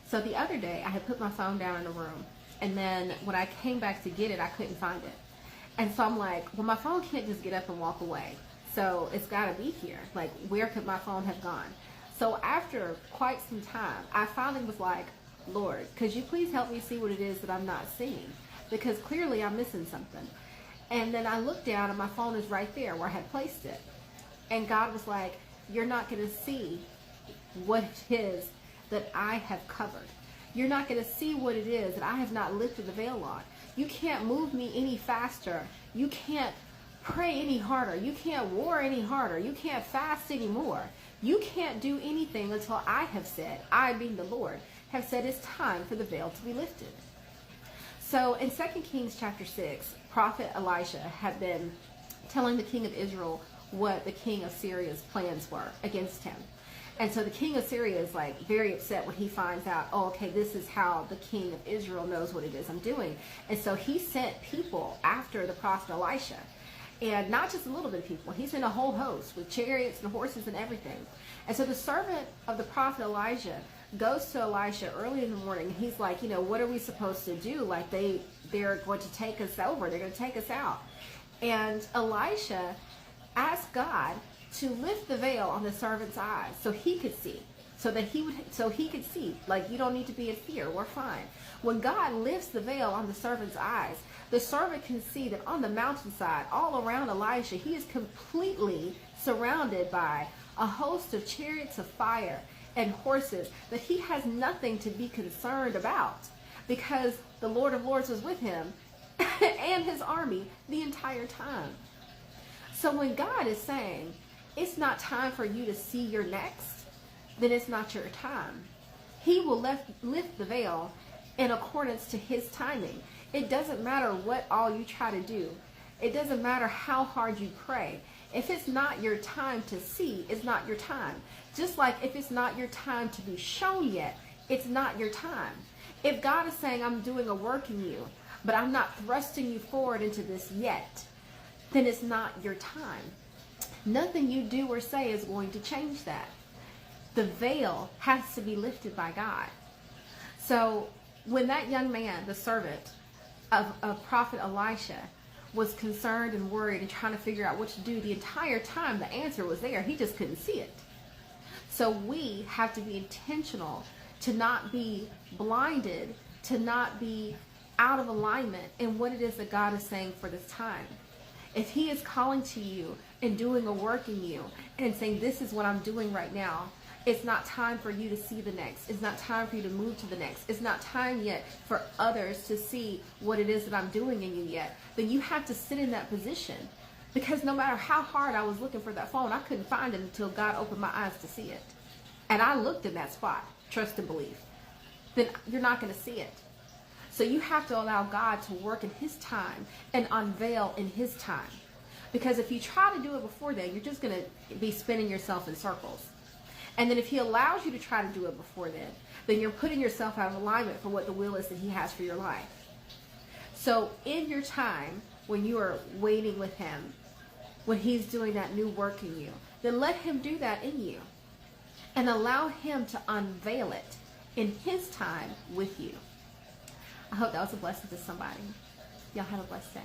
So the other day, I had put my phone down in the room, and then when I came back to get it, I couldn't find it. And so I'm like, well, my phone can't just get up and walk away. So it's got to be here. Like, where could my phone have gone? So after quite some time, I finally was like, Lord, could you please help me see what it is that I'm not seeing? Because clearly I'm missing something. And then I looked down, and my phone is right there where I had placed it. And God was like, you're not going to see what it is that I have covered. You're not going to see what it is that I have not lifted the veil on. You can't move me any faster. You can't pray any harder. You can't war any harder. You can't fast anymore. You can't do anything until I have said, I being the Lord, have said it's time for the veil to be lifted. So in 2 Kings chapter 6, prophet Elisha had been telling the king of Israel what the king of Syria's plans were against him. And so the king of Syria is like very upset when he finds out, oh, okay, this is how the king of Israel knows what it is I'm doing. And so he sent people after the prophet Elisha. And not just a little bit of people. He sent a whole host with chariots and horses and everything. And so the servant of the prophet Elijah goes to Elisha early in the morning. He's like, what are we supposed to do? Like they're going to take us over. They're going to take us out. And Elisha asked God to lift the veil on the servant's eyes so he could see. So he could see. Like, you don't need to be in fear. We're fine. When God lifts the veil on the servant's eyes, the servant can see that on the mountainside, all around Elisha, he is completely surrounded by a host of chariots of fire and horses that he has nothing to be concerned about, because the Lord of Lords was with him and his army the entire time. So when God is saying, it's not time for you to see your next, then it's not your time. He will lift the veil in accordance to his timing. It doesn't matter what all you try to do. It doesn't matter how hard you pray. If it's not your time to see, it's not your time. Just like if it's not your time to be shown yet, it's not your time. If God is saying, I'm doing a work in you, but I'm not thrusting you forward into this yet, then it's not your time. Nothing you do or say is going to change that. The veil has to be lifted by God. So when that young man, the servant of prophet Elisha, was concerned and worried and trying to figure out what to do, the entire time the answer was there. He just couldn't see it. So we have to be intentional to not be blinded, to not be out of alignment in what it is that God is saying for this time. If he is calling to you and doing a work in you and saying, this is what I'm doing right now, it's not time for you to see the next. It's not time for you to move to the next. It's not time yet for others to see what it is that I'm doing in you yet. Then you have to sit in that position. Because no matter how hard I was looking for that phone, I couldn't find it until God opened my eyes to see it. And I looked in that spot, trust and believe. Then you're not going to see it. So you have to allow God to work in his time and unveil in his time. Because if you try to do it before then, you're just going to be spinning yourself in circles. And then if he allows you to try to do it before then you're putting yourself out of alignment for what the will is that he has for your life. So in your time, when you are waiting with him, when he's doing that new work in you, then let him do that in you. And allow him to unveil it in his time with you. I hope that was a blessing to somebody. Y'all have a blessed day.